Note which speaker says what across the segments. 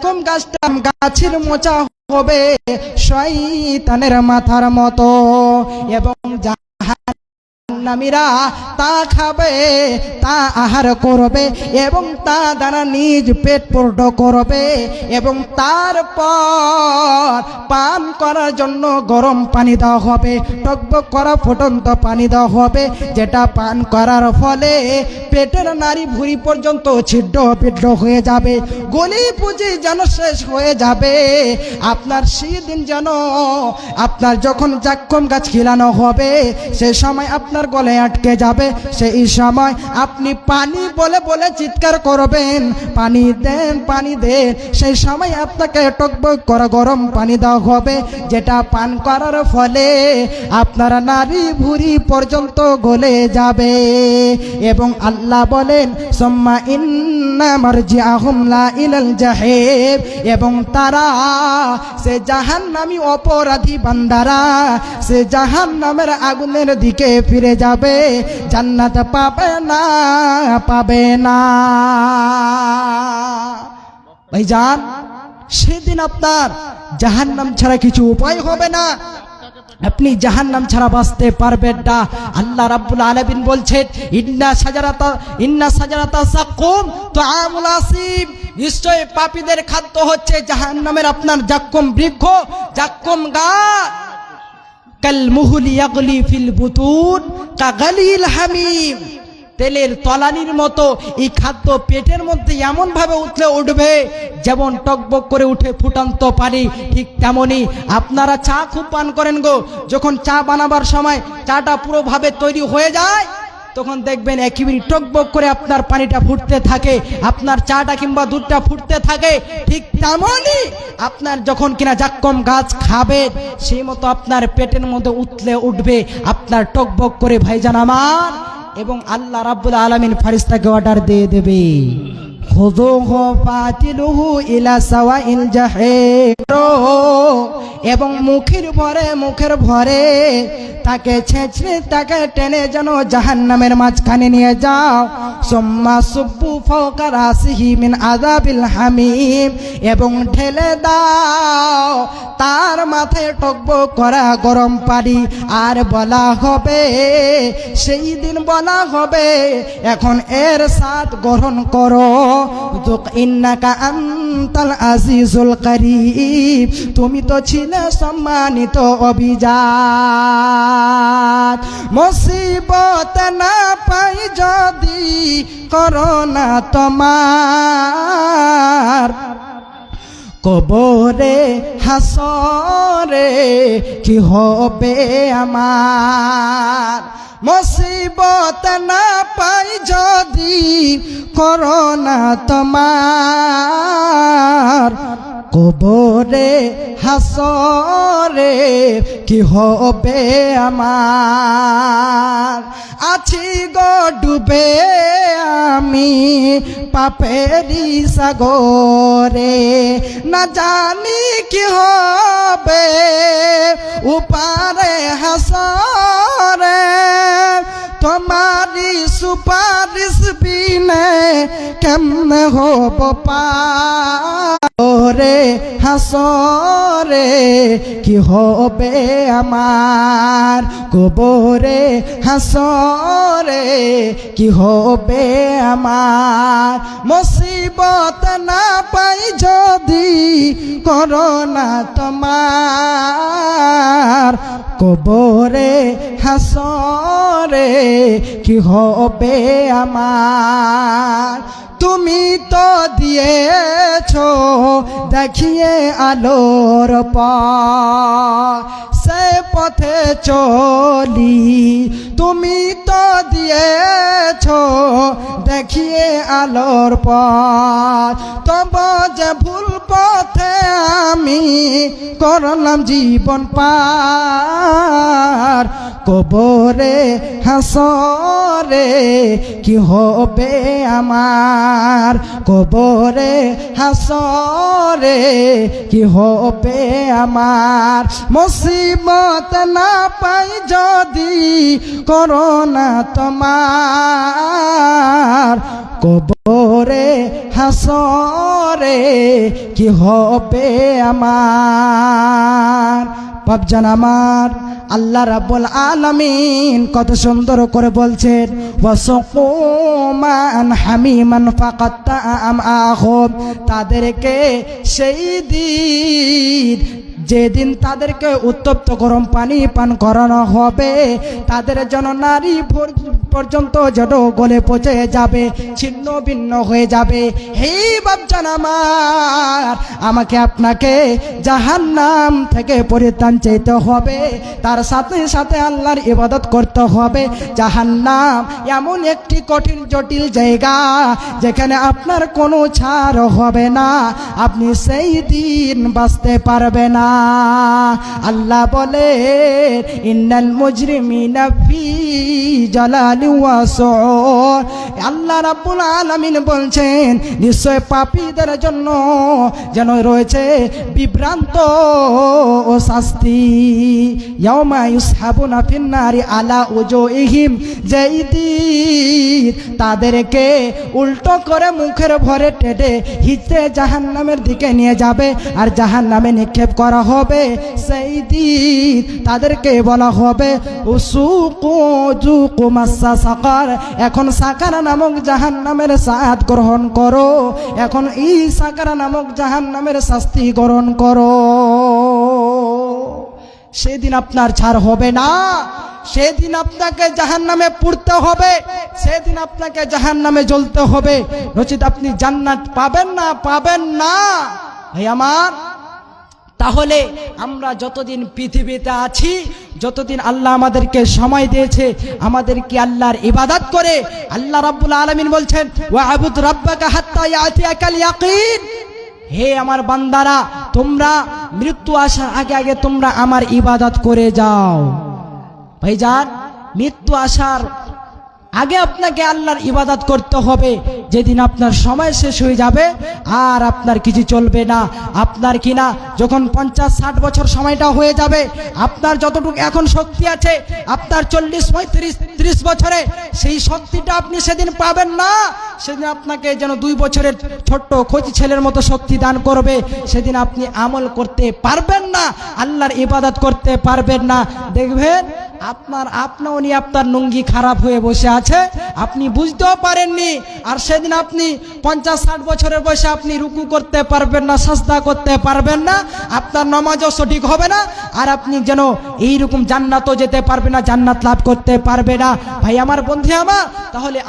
Speaker 1: জাক্কুম গাছটা গাছের মোচা হবে শয়তানের মাথার মতো, এবং জাহান্নামীরা তা খাবে, তা আহার করবে এবং তা দ্বারা নিজ পেট পূর্ণ করবে, এবং তারপর পান করার জন্য গরম পানি দেওয়া হবে, টকবক করা ফুটন্ত পানি দেওয়া হবে, যেটা পান করার ফলে পেটের নাড়ি ভুঁড়ি পর্যন্ত ছিদ্র পিদ্র হয়ে যাবে, গলি পুঁজি যেন শেষ হয়ে যাবে। আপনার সেদিন যেন আপনার যখন জাক্কুম গাছ খিলানো হবে সে সময় আপনার গলায় আটকে যাবে, সেই সময় আপনি পানি বলে বলে চিৎকার করবেন, পানি দেন পানি দেন। সেই সময় আপনাকে টকবক করা গরম পানি দেওয়া হবে, যেটা পান করার ফলে আপনার নারী ভুঁড়ি পর্যন্ত গলে যাবে। এবং আল্লাহ বলেন সুম্মা ইন্না মারজিআহুম লা ইলাল জাহিম, এবং তারা সে জাহান্নামী অপরাধী বান্দারা সে জাহান্নামের আগুনের দিকে ফিরে যাবে, জান্নাত পাবে না, পাবে না। ভাইজান, সেদিন আপনার জাহান্নাম ছাড়া কিছু উপায় হবে না, আপনি জাহান্নাম ছাড়া বাঁচতে পারবেন না। আল্লাহ রাব্বুল আলামিন বলছেন ইন্না সাজারাতা যাক্কুম তুআমুল আসিম, নিশ্চয় পাপীদের খাদ্য হচ্ছে জাহান্নামের আপনার জাক্কুম বৃক্ষ, জাক্কুম গাছ। কাল মুহলি ইয়াগলি ফিল বুতুন কাগালিল হামিম, তেলের তলানির মতো এই খাদ্য পেটের মধ্যে এমন ভাবে উঠলে উঠবে যেমন টকবক করে উঠে ফুটন্ত পানি, ঠিক তেমনি আপনারা চা খুব পান করেন গো, যখন চা বানাবার সময় চাটা পুরোভাবে তৈরি হয়ে যায় তখন দেখবেন একেবারে টকবক করে আপনার পানিটা ফুটতে থাকে, আপনার চাটা কিংবা দুধটা ফুটতে থাকে, ঠিক তেমনি আপনার যখন কিনা জাক্কুম গাছ খাবেন সেই মতো আপনার পেটের মধ্যে উঠলে উঠবে আপনার টকবক করে ভাইজান আমার। এবং আল্লাহ রাব্বুল আলামিন ফেরেশতাকে অর্ডার দিয়ে দেবে খুযুহু ফাতিলুহু ইলা সাওয়াইল জাহিম, এবং মুখের ভরে তাকে ছেঁচড়ে তাকে টেনে যেন জাহান্নামের মাঝখানে নিয়ে যাও। সুম্মা সুব্বু ফাওকা রাসিহি মিন আযাবিল হামিম, এবং ঢেলে দাও তার মাথায় টকবক করা গরম পানি। আর বলা হবে সেই দিন বলা হবে এখন এর স্বাদ গ্রহণ করো, যুক ইন্নাকা আনতাল আজিজুল কারীম, তুমি তো ছিলে সম্মানিত অভিজাত। মুসিবত না পাই যদি করোনা তোমার, কবরে হাসরে কি হবে আমার। মুসিবত না পাই যদি করোনা তোমার, কবরে হাসরে কি হবে আমার। আছি গো ডুবে আমি পাপেরি সাগরে, না জানি কি হবে উপারে হাসরে। তোমারি সুপারিশ বিনে কেমনে হব পারে হাসরে কি হবে আমার। কবরে হাসরে কি হবে আমার। মুসিবত না পাই যদি করোনা তোমার, কবরে হাসরে কি হবে আমার। তুমি তো দিয়েছো দেখিয়ে আলোর পথ, সে পথে চলি। তুমি তো দিয়েছো দেখিয়ে আলোর পথ, তবে যে ভুল পথে আমি করলাম জীবন পার। কবরে হাসরে কি হবে আমার, কবরে হাসরে কি হবে আমার। মুসিবত না পাই যদি করোনা তোমার, কবরে হাসরে কি হবে আমার। বাপজান আমার, আল্লাহ রাব্বুল আলামিন কত সুন্দর করে বলছেন, ওয়াসকুমান হামিমান ফাকাত্তা আমআহুম, তাদেরকে সেই দিন যেদিন তাদেরকে উত্তপ্ত গরম পানি পান করানো হবে, তাদের যেন নারী পর্যন্ত যেন গলে পচে যাবে, ছিন্ন ভিন্ন হয়ে যাবে। হে বাপজান আমার, আমাকে আপনাকে জাহান্নাম থেকে পরিত্রাণ চাইতে হবে, তার সাথে সাথে আল্লাহর ইবাদত করতে হবে। জাহান্নাম এমন একটি কঠিন জটিল জায়গা যেখানে আপনার কোনো ছাড় হবে না, আপনি সেই দিন বাঁচতে পারবে না। আল্লাহ বলে, ইন্নাল মুজরিমিনা ফি জালালি ওয়া সুউর, আল্লাহ রাব্বুল আলামিন বলছেন নিশ্চয় পাপীদের জন্য যেন রয়েছে বিভ্রান্ত ও শাস্তি। ইয়াউমা ইউসহাবুনা ফিন নারি আলা উজুহিম, যেই দিন তাদেরকে উল্টো করে মুখের ভরে টেনে হিচড়ে জাহান্নামের দিকে নিয়ে যাবে আর জাহান্নামে নিক্ষেপ করা হবে। সেই দিন তাদেরকে বলা হবে উসুকু যুকু মাসা সাকার, এখন সাকার নামক জাহান্নামের স্বাদ গ্রহণ করো, এখন এই সাকার নামক জাহান্নামের শাস্তি গ্রহণ করো। সেদিন আপনার ছাড় হবে না, সেদিন আপনাকে জাহান্নামে পুড়তে হবে, সেদিন আপনাকে জাহান্নামে জ্বলতে হবে, নচিত আপনি জান্নাত পাবেন না, পাবেন না। ভাই আমার, তাহলে আমরা যতদিন পৃথিবীতে আছি, যতদিন আল্লাহ আমাদেরকে সময় দিয়েছে, আমাদেরকে আল্লাহর ইবাদত করে। আল্লাহ রাব্বুল আলামিন বলছেন, ওয়া'বুদ রাব্বাকা হাত্তা ইয়াতিয়াকাল ইয়াকিন, হে আমার বান্দারা, তোমরা মৃত্যু আসার আগে আগে তোমরা আমার ইবাদত করে যাও। ভাইজান, মৃত্যু আসার আগে আপনাকে আল্লাহর ইবাদত করতে হবে। যেদিন আপনার সময় শেষ হয়ে যাবে আর আপনার কিছু চলবে না, আপনার কিনা যখন 50-60 বছর সময়টা হয়ে যাবে, আপনার যতটুকু এখন শক্তি আছে, আপনার 40-35-30 বছরে সেই শক্তিটা আপনি সেদিন পাবেন না। সেদিন আপনাকে যেন 2 বছরের ছোট্ট কচি ছেলের মতো শক্তি দান করবে, সেদিন আপনি আমল করতে পারবেন না, আল্লাহর ইবাদত করতে পারবেন না। দেখবেন আপনাও নিয়ে আপনার লুঙ্গি খারাপ হয়ে বসে আছে, আপনি বুঝতেও পারেননি। আর সেদিন আপনি 50-60 বছরের বয়সে আপনি রুকু করতে পারবেন না, সাজদা করতে পারবেন না, আপনার নামাজও সঠিক হবে না, আর আপনি যেন এইরকম জান্নাতও যেতে পারবে না, জান্নাত লাভ করতে পারবে না। ভাই আমার, বন্ধু আমার, তাহলে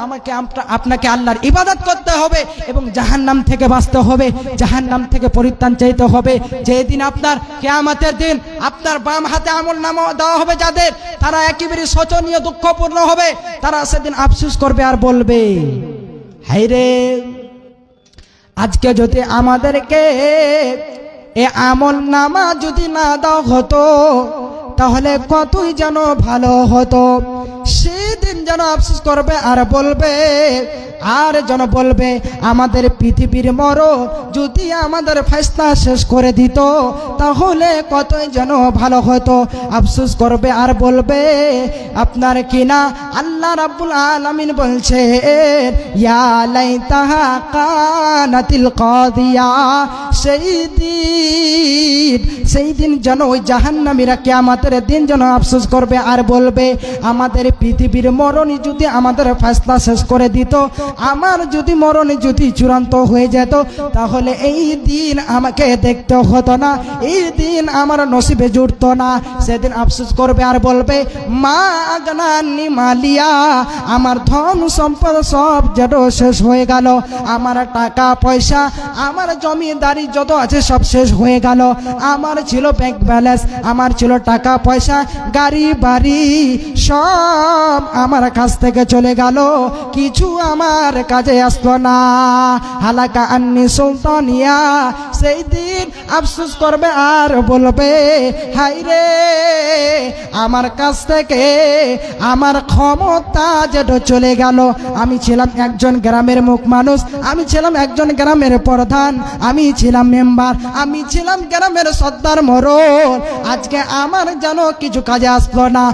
Speaker 1: আপনাকে আল্লাহর ইবাদত করতে হবে এবং জাহান্নাম থেকে বাঁচতে হবে, জাহান্নাম থেকে পরিত্রাণ চাইতে হবে। যেদিন আপনার কিয়ামতের দিন আপনার বাম হাতে আমলনামা দেওয়া হবে যাদের, তারা একেবারে শোচনীয় দুঃখপূর্ণ হবে, তারা সেদিন আফসোস করবে আর বলবে, হায়রে, আজকে যদি আমাদেরকে এ আমলনামা যদি না দেওয়া হতো তাহলে কতই যেন ভালো হতো। সেদিন যেন আফসোস করবে আর বলবে, আর যেন বলবে, আমাদের পৃথিবীর মরণ যদি আমাদের ফয়সালা শেষ করে দিত তাহলে কতই যেন ভালো হতো। আফসোস করবে আর বলবে আপনার কিনা আল্লাহ রাব্বুল আলামিন বলছে, ইয়া লাইতাহা কানাতিল কাদিয়া, সেই দিন যেন ওই জাহান্নামীরা কিয়ামতের দিন যেন আফসোস করবে আর বলবে, আমাদের পৃথিবীর মরণ যদি আমাদের ফয়সালা শেষ করে দিত, আমার যদি মরণ যদি চূড়ান্ত হয়ে যেত তাহলে এই দিন আমাকে দেখতে হতো না, এই দিন আমার নসিবে জুড়তো না। সেদিন আফসোস করবে আর বলবে, মা আগনানি মালিয়া, আমার ধন সম্পদ সব যেন শেষ হয়ে গেল, আমার টাকা পয়সা, আমার জমিদারি যত আছে সব শেষ হয়ে গেল, আমার ছিল ব্যাংক ব্যালেন্স, আমার ছিল টাকা পয়সা, গাড়ি বাড়ি, সব আমার কাছ থেকে চলে গেল, কিছু আমার কাজে আসলো না। হালাকা আন্নি সুলতানিয়া, সেই দিন আফসোস করবে আর বলবে হায় রে, আমার কাছ থেকে আমার ক্ষমতা যেটা চলে গেল। আমি ছিলাম একজন গ্রামের মুখ মানুষ, আমি ছিলাম একজন গ্রামের প্রধান, আমি ছিলাম মেম্বার, আমি ছিলাম গ্রামের সর্দার মোড়ল, আজকে আমার যেন কিছু কাজে আসলো না।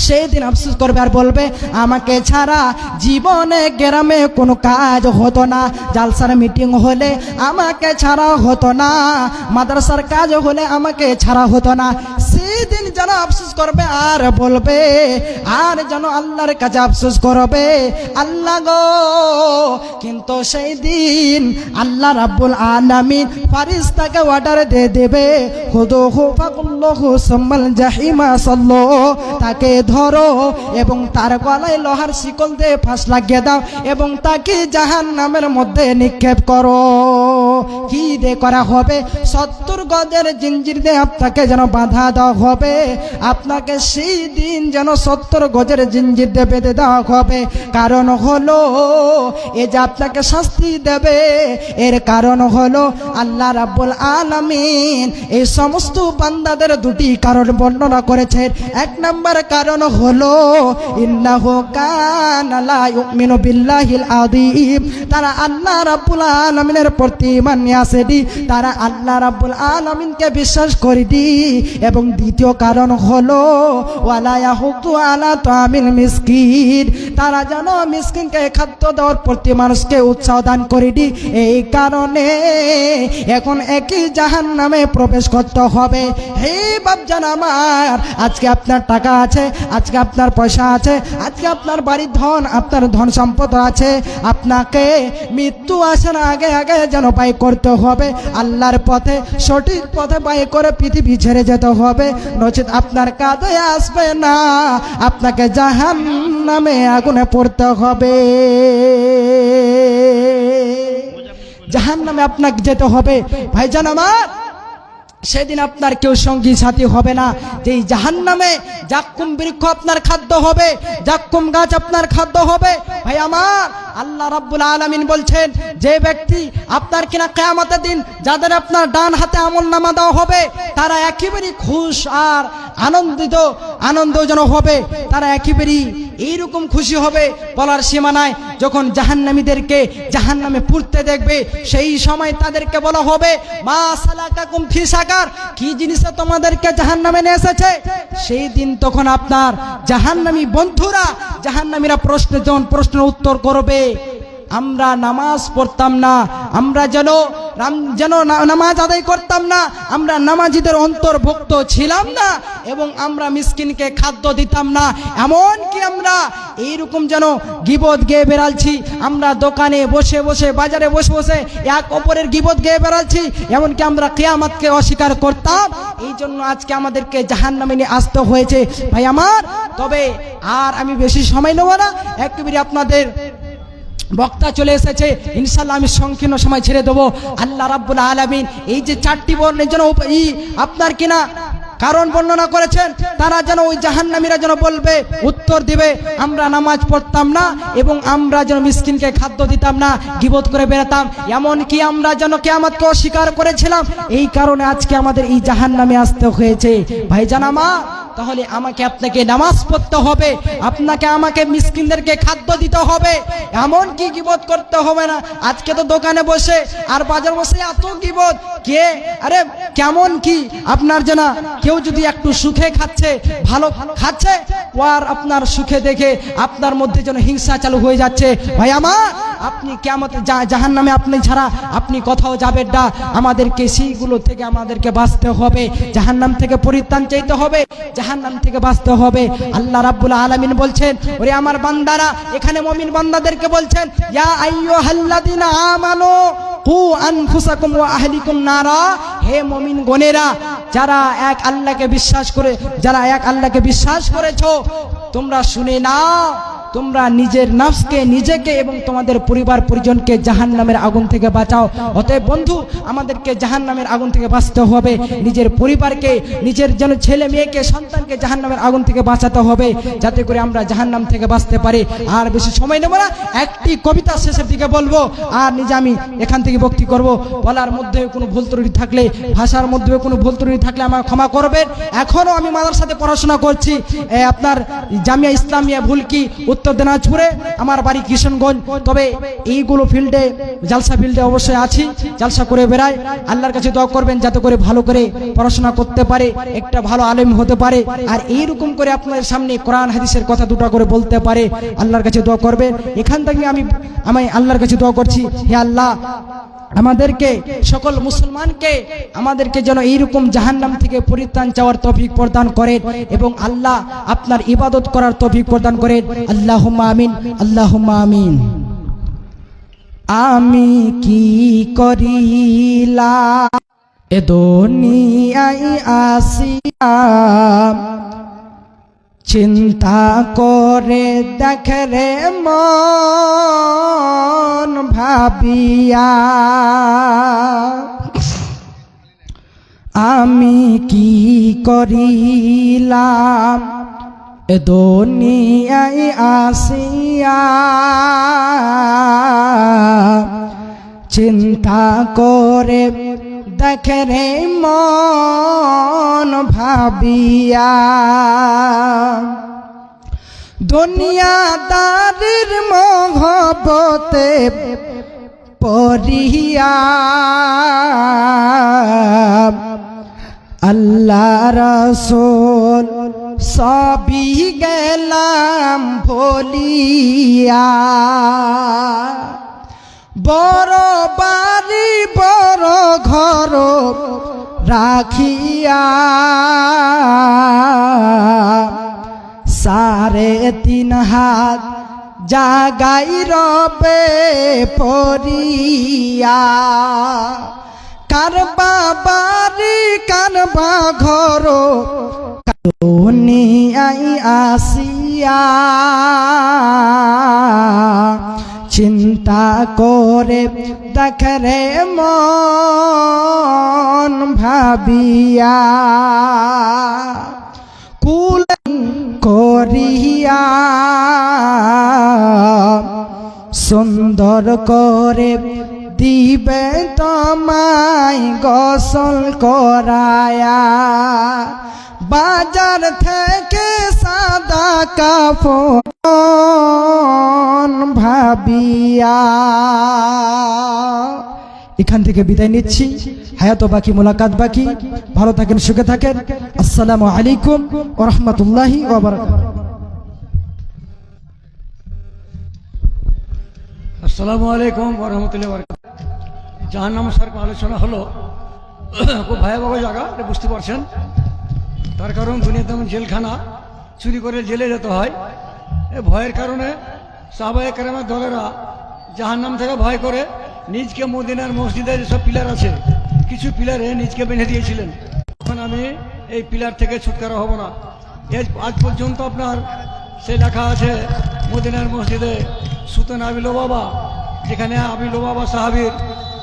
Speaker 1: সেই দিন আফসোস করবে আর বলবে আমাকে ছাড়া জীবনে গ্রামে কোনো কাজ হতো না, জালসার মিটিং হলে আমাকে ছাড়া হতো না, মাদ্রাসার কাজ হলে আমাকে ছাড়া হতো না। সেই দিন যেন আফসোস করবে আর বলবে, আর যেন আল্লাহর কাছে আফসোস করবে, আল্লাহ গো, কিন্তু সেই দিন আল্লাহ রাব্বুল আলামিন ফারিস্তাকে অর্ডার দিয়ে দেবে, খুদুহু ফাকুল্লুহু সুম্মাল জাহিমা সাল্লু, তাকে ধরো এবং তার গলায় লোহার শিকল দিয়ে ফাঁস লাগিয়ে দাও এবং তাকে জাহান্নামের মধ্যে নিক্ষেপ করো। কি দিয়ে করা হবে? 70 গজের জিঞ্জির দিয়ে আপনাকে যেন বাঁধা দেওয়া হবে, আপনাকে সেই দিন যেন 70 গজের জিঞ্জির দিয়ে বেঁধে দেওয়া হবে। কারণ হলো এ যে আপনাকে শাস্তি দেবে, এর কারণ হলো আল্লাহ রাব্বুল আলামিন এই সমস্ত বান্দাদের দুটি কারণ বর্ণনা করেছেন। এক নম্বর কারণ হলো ইন্নাহু কানা লা ইউমিনু বিল্লাহিল আযীম, তারা আল্লাহ রাব্বুল আলামিনের প্রতি ঈমান নিয়ে আসেনি, তারা আল্লাহ রাব্বুল আলামিনকে বিশ্বাস করেনি। এবং দ্বিতীয় কারণ হলো ওয়ালা ইয়াহুদু আলা তামিল মিসকিন, তারা যেন মিসকিনকে খাদ্য দেওয়ার প্রতি মানুষকে উৎসাহ দান করেনি। এই কারণে এখন একই জাহান্নামে প্রবেশ করতে হবে। হে বাপজান আমার, আজকে আপনার টাকা আছে, আজকে আপনার পয়সা আছে, আজকে আপনার বাড়ির ধন, আপনার ধন সম্পদ আছে, আপনাকে মৃত্যু আসার আগে আগে যেন ব্যয় করতে হবে আল্লাহর পথে, সঠিক পথে ব্যয় করে পৃথিবী ছেড়ে যেতে হবে, নচেত আপনার কাজে আসবে না, আপনাকে জাহান্নামে আগুনে পড়তে হবে, জাহান্নামে আপনাকে যেতে হবে। ভাইজান আমার, সেদিন আপনার কেউ সঙ্গী সাথী হবে না। যেই জাহান্নামে জাক্কুম বৃক্ষ আপনার খাদ্য হবে, জাক্কুম গাছ আপনার খাদ্য হবে। ভাই আমার, আল্লাহ রাব্বুল আলামিন বলছেন যে ব্যক্তি আপনার কিনা কিয়ামতের দিন যাদের আপনার ডান হাতে আমলনামা দেওয়া হবে, তারা একেবারেই খুশ আর আনন্দজনক হবে, তারা একেবারেই এইরকম খুশি হবে বলার সীমা নাই। যখন জাহান্নামীদেরকে জাহান্নামে পুড়তে দেখবে, সেই সময় তাদেরকে বলা হবে মা সালাকাকুম ফি সাকার, কি জিনিসে তোমাদেরকে জাহান্নামে নিয়ে এসেছে। সেই দিন তখন আপনার জাহান্নামী বন্ধুরা, জাহান্নামীরা প্রশ্নের উত্তর করবে, আমরা নামাজ পড়তাম না, আমরা যেন নামাজ আদায় করতাম না, আমরা নামাজিদের অন্তর্ভুক্ত ছিলাম না, এবং আমরা মিসকিনকে খাদ্য দিতাম না, এমনকি আমরা এইরকম যেন গীবত গেয়ে বেড়াচ্ছি, আমরা দোকানে বসে বসে, বাজারে বসে বসে এক অপরের গীবত গেয়ে বেড়াচ্ছি, এমনকি আমরা কিয়ামতকে অস্বীকার করতাম। এই জন্য আজকে আমাদেরকে জাহান্নামে নিয়ে আসতে হয়েছে। ভাই আমার, তবে আর আমি বেশি সময় নেব না, একেবারে আপনাদের বক্তা চলে এসেছে, ইনশাআল্লাহ আমি সংকীর্ণ সময় ছেড়ে দেবো। আল্লাহ রাব্বুল আলামিন এই যে 4টি বর্ণের জন্য আপনার কিনা কারণ বর্ণনা করেছেন, তারা যেন ওই জাহান্নামীরা যেন বলবে, উত্তর দিবে আমরা নামাজ পড়তাম না এবং আমরা যেন মিসকিনকে খাদ্য দিতাম না, গীবত করে বেড়াতাম, এমনকি আমরা যেন কিয়ামতকে অস্বীকার করেছিলাম। এই কারণে আজকে আমাদের এই জাহান্নামে আসতে হয়েছে। ভাইজান আমার, তাহলে আমাকে আপনাকে নামাজ পড়তে হবে, আপনাকে আমাকে মিসকিনদেরকে খাদ্য দিতে হবে, এমনকি গীবত করতে হবে না। আজকে তো দোকানে বসে আর বাজার বসে এত গীবত, কে আরে কেমন কি আপনার জানা, কেউ যদি একটু সুখে খাচ্ছে, ভালো খাচ্ছে, আর আপনার সুখে দেখে আপনার মধ্যে যেন হিংসা চালু হয়ে যাচ্ছে। ভাই আমার, আপনি কিয়ামতে জাহান্নামে আপনি ছাড়া আপনি কোথাও যাবেন না। আমাদেরকে সেইগুলো থেকে আমাদেরকে বাঁচতে হবে, জাহান্নাম থেকে পরিত্রাণ চাইতে হবে, জাহান্নাম থেকে বাঁচতে হবে। আল্লাহ রাব্বুল আলামিন বলছেন, ওরে আমার বান্দারা, এখানে মুমিন বান্দাদেরকে বলছেন, ইয়া আইয়ুহাল্লাযিনা আমানু কু আনফুসাকুম ওয়া আহলিকুম নারা, হে মুমিন গণেরা, যারা এক আল্লাহকে বিশ্বাস করেছো, তোমরা শুনে নাও, তোমরা নিজের নফসকে, নিজেকে এবং তোমাদের পরিবার পরিজনকে জাহান্নামের আগুন থেকে বাঁচাও। অতএব বন্ধু, আমাদেরকে জাহান্নামের আগুন থেকে বাঁচতে হবে, নিজের পরিবারকে, নিজের যেন ছেলে মেয়েকে, সন্তানকে জাহান্নামের আগুন থেকে বাঁচাতে হবে, যাতে করে আমরা জাহান্নাম থেকে বাঁচতে পারি। আর বেশি সময় নেব না, একটি কবিতা শেষের দিকে বলবো, আর নিজে আমি এখান থেকে বক্তি করব। বলার মধ্যে কোনো ভুল ত্রুটি থাকলে, ভাষার মধ্যে কোনো ভুল ত্রুটি থাকলে আমার ক্ষমা করবেন। এখনও আমি মাদ্রাসাতে পড়াশোনা করছি, আপনার জামিয়া ইসলামিয়া ভুলকি, উত্তর দিনাজপুরে, আমার বাড়ি কিশনগঞ্জ। তবে এইগুলো ফিল্ডে, জালসা ফিল্ডে অবশ্যই আছি, জালসা করে বেড়াই। আল্লাহর কাছে দোয়া করবেন যাতে করে ভালো করে পড়াশোনা করতে পারে, একটা ভালো আলেম হতে পারে, আর এইরকম করে আপনাদের সামনে কোরআন হাদিসের কথা দুটো করে বলতে পারে। আল্লাহর কাছে দোয়া করবেন। এখান থেকে আমি আল্লাহর কাছে দোয়া করছি, হে আল্লাহ, আমাদেরকে, সকল মুসলমানকে, আমাদেরকে যেন এইরকম জাহান্নাম থেকে পরিত্রাণ চাওয়ার তৌফিক প্রদান করেন এবং আল্লাহ আপনার ইবাদত করার তৌফিক প্রদান করেন। আল্লাহুম্মা আমিন, আল্লাহুম্মা আমিন। আমি কি করিলাম এ দুনিয়ায় আসিয়া, চিন্তা করে দেখ রে মন ভাবিয়া, আমি কি করিলাম এ দুনিয়ায় আসিয়া, চিন্তা করে দেখ রে মন ভাবিয়া, দুনিয়াদারির মহব্বতে পড়িয়া, আল্লাহ রাসূল সবই গেলাম ভুলিয়া, বড় বাড়ি বড় ঘর রাখিয়া, 3.5 হাত জাগাই রবে পড়িয়া, কারবা বাড়ি কারবা ঘর দুনিয়ায় আসিয়া, চিন্তা করে দেখ রে মন ভাবিয়া, কুল করিয়া সুন্দর করে দিবে তোমায় গোসল করায়া, বাজার থেকে সাদা কাফন ভাবিয়া। এখান থেকে বিদায় নিচ্ছি, হায়াত বাকি, মোলাকাত বাকি। ভালো থাকেন, সুখে থাকেন। আসসালামু আলাইকুম ওয়া রাহমাতুল্লাহি ওয়া বারাকাতুহু।
Speaker 2: আসসালামু আলাইকুম ওয়া রাহমাতুল্লাহি ওয়া বারাকাতুহু। জাহান্নাম সম্পর্কে আলোচনা হলো, খুব ভয়াবহ জায়গা, এটা বুঝতে পারছেন। তার কারণ দুনিয়াতে যেমন জেলখানা, চুরি করে জেলে যেতে হয়, এই ভয়ের কারণে সাহাবায়ে কেরামের দলেরা জাহান্নাম থেকে ভয় করে নিজকে মদিনার মসজিদে যেসব পিলার আছে, কিছু পিলারে নিজকে বেঁধে দিয়েছিলেন। এখন আমি এই পিলার থেকে ছুটকারা হব না। আজ পর্যন্ত আপনার সে লেখা আছে মদিনার মসজিদে সুলতান আবিল বাবা, যেখানে আবিল বাবা সাহাবীর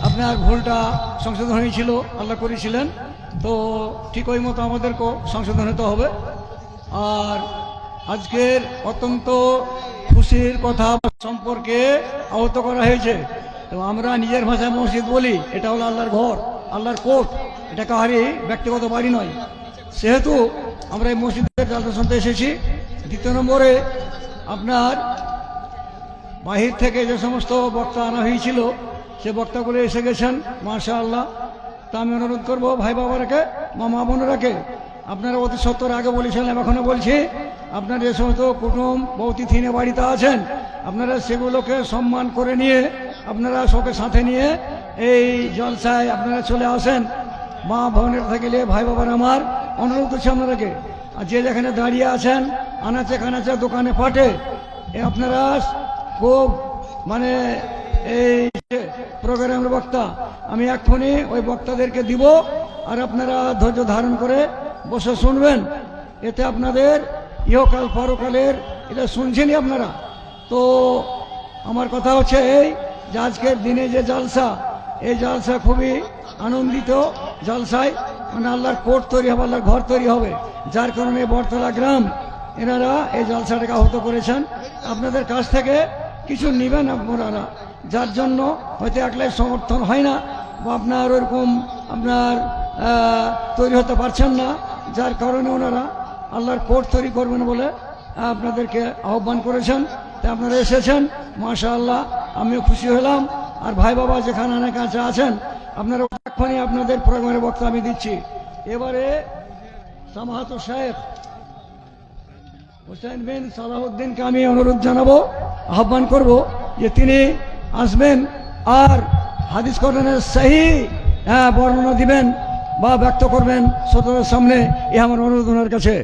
Speaker 2: আপনার ভুলটা সংশোধন হয়েছিল, আল্লাহ করেছিলেন। তো ঠিক ওই মতো আমাদেরকেও সংশোধন হতে হবে। আর আজকের অত্যন্ত খুশির কথা সম্পর্কে আহত করা হয়েছে। তো আমরা নিজের ভাষায় মসজিদ বলি, এটা হলো আল্লাহর ঘর, আল্লাহর কোর্ট, এটা কাহারি ব্যক্তিগত বাড়ি নয়। সেহেতু আমরা এই মসজিদের জালসা শুনতে এসেছি। দ্বিতীয় নম্বরে, আপনার বাহির থেকে যে সমস্ত বক্তা আনা হয়েছিল, সে বক্তাগুলো এসে গেছেন, মাশাআল্লাহ। তা আমি অনুরোধ করবো ভাই বাবারাকে, মা বোনেরাকে, আপনারা অতি সত্তর আগে বলেছিলেন, এখনো বলছি, আপনার যে সমস্ত কুটুম বৌতিথি নিয়ে বাড়িতে আছেন, আপনারা সেগুলোকে সম্মান করে নিয়ে, আপনারা সবকে সাথে নিয়ে এই জলসায় আপনারা চলে আসেন। মা বোনের থাকলে ভাই বাবার আমার অনুরোধ করছি আপনারাকে। আর যে যেখানে দাঁড়িয়ে আছেন, আনাচে কানাচে দোকানে পাটে, আপনারা খুব মানে এই প্রোগ্রামের বক্তা, আমি এক্ষুনি ওই বক্তাদেরকে দিব, আর আপনারা ধৈর্য ধারণ করে বসে শুনবেন। এতে আপনাদের ইহকাল পরকালের, এটা শুনছেনই আপনারা, তো আমার কথা হচ্ছে এই যে আজকের দিনে যে জলসা, এই জলসা খুবই আনন্দিত জলসায়, মানে আল্লাহর কোর্ট তৈরি হবে, আল্লাহর ঘর তৈরি হবে, যার কারণে বটতলা গ্রাম এনারা এই জলসাটাকে আহত করেছেন। আপনাদের কাছ থেকে কিছু নেবেন আপনারা, যার জন্য হয়তো একলাই সমর্থন হয় না বা আপনার ওরকম আপনার তৈরি হতে পারছেন না, যার কারণে ওনারা আল্লাহর কোর্ট তৈরি করবেন বলে আপনাদেরকে আহ্বান করেছেন। তাই আপনারা এসেছেন, মাশাআল্লাহ, আমিও খুশি হলাম। আর ভাই বাবা যেখানে অনেক কাছে আছেন, আপনারা এক্ষুনি আপনাদের প্রোগ্রামের বক্তব্য আমি দিচ্ছি। এবারে সামাহাত শেখ হোসেন বিন সালাহউদ্দিনকে আমি অনুরোধ জানাবো, আহ্বান করব যে তিনি আসবেন আর হাদিস কোরআনের সহি বর্ণনা দিবেন বা ব্যক্ত করবেন শ্রোতাদের সামনে। এ আমার অনুরোধ ওনার কাছে।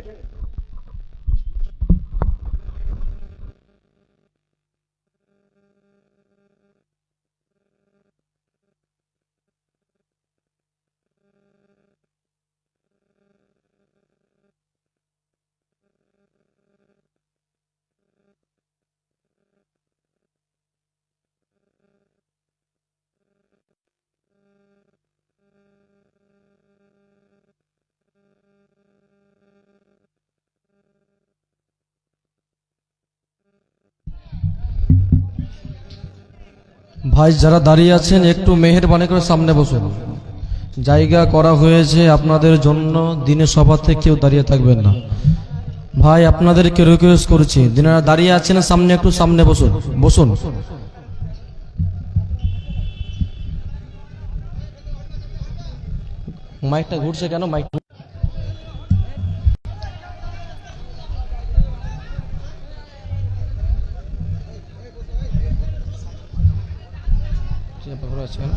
Speaker 3: ভাই যারা দাঁড়িয়ে আছেন একটু মেহেরবানি করে সামনে বসুন, জায়গা করা হয়েছে আপনাদের জন্য, দিনের সভাতে কেউ দাঁড়িয়ে থাকবেন না। ভাই আপনাদেরকে রিকোয়েস্ট করছি, যারা দাঁড়িয়ে আছেন সামনে একটু সামনে বসুন, বসুন। মাইকটা ঘুরছে কেন? মাইক আছে না?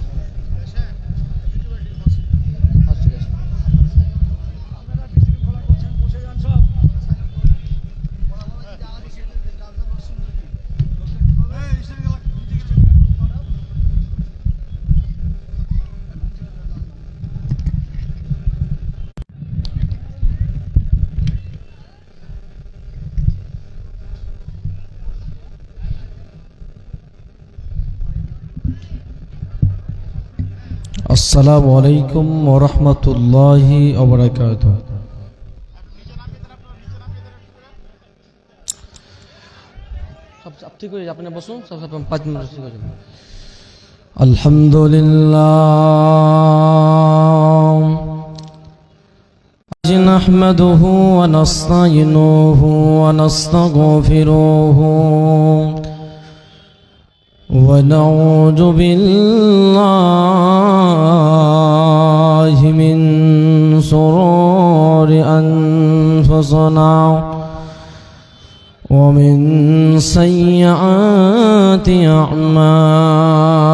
Speaker 3: আসসালামু আলাইকুম ওয়া রাহমাতুল্লাহি ওয়া বারাকাতুহু। সব ঠিক হয়ে যাবে, আপনি বসুন, সব 5 মিনিট ঠিক হয়ে যাবে। আলহামদুলিল্লাহ নাহমাদুহু ওয়া নাস্তাঈনুহু ওয়া নাস্তাগফিরুহু ونعوذ بالله من شرور أنفسنا ومن سيئات أعمالنا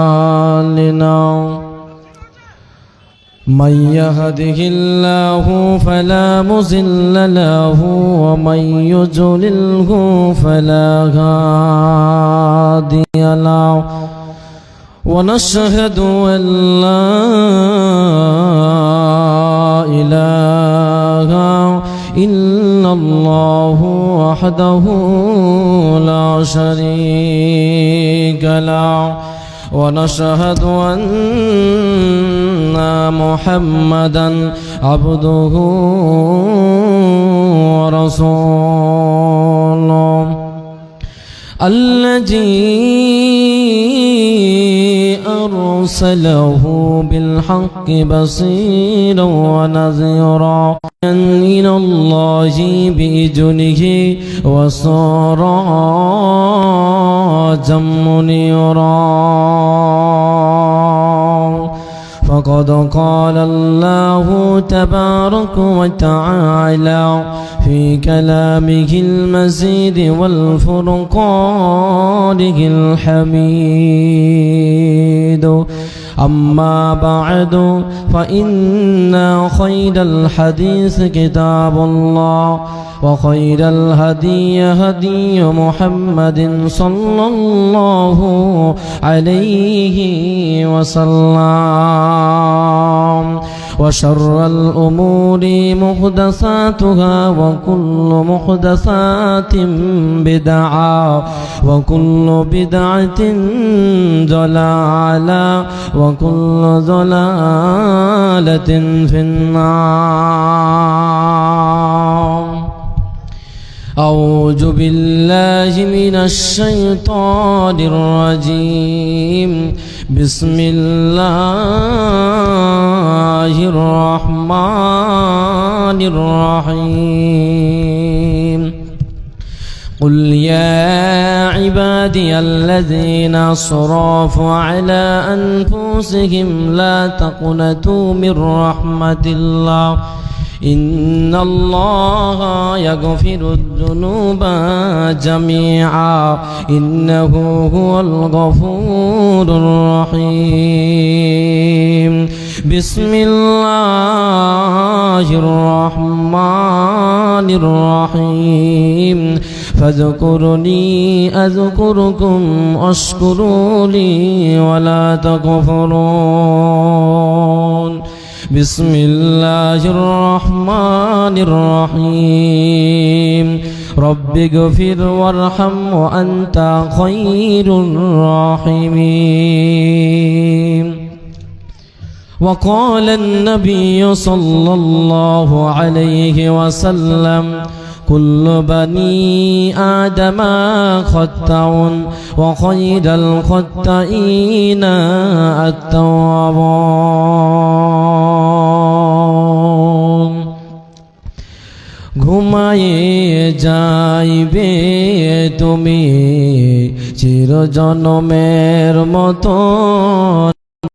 Speaker 3: من يهده الله فلا مضل له ومن يضلله فلا هادي له ونشهد أن لا إله إلا الله وحده لا شريك له ونشهد أن محمدا عبده ورسوله الذي أرسله بالحق بصيرا ونذيرا إلى الله بإذنه وسراجا منيرا فقد قال الله تبارك وتعالى في كلامه المزيد والفرقانه الحميد أما بعد فإن خير الحديث كتاب الله وخير الهدي هدي محمد صلى الله عليه وسلم وشر الأمور محدثاتها وكل محدثات بدعة وكل بدعة ضلالة وكل ضلالة في النار. أعوذ بالله من الشيطان الرجيم. بسم الله الرحمن الرحيم. قل يا عبادي الذين أسرفوا على أنفسهم لا تقنطوا من رحمة الله إن الله يغفر الذنوب جميعا إنه هو الغفور الرحيم. بسم الله الرحمن الرحيم. فاذكرني أذكركم واشكروا لي ولا تكفرون. بسم الله الرحمن الرحيم. رب اغفر وارحم وأنت خير الراحمين. وقال النبي صلى الله عليه وسلم كل بني آدم خطأ وخير الخطائين التوابون. ঘুমায়ে যাইবে তুমি চিরজনমের মতো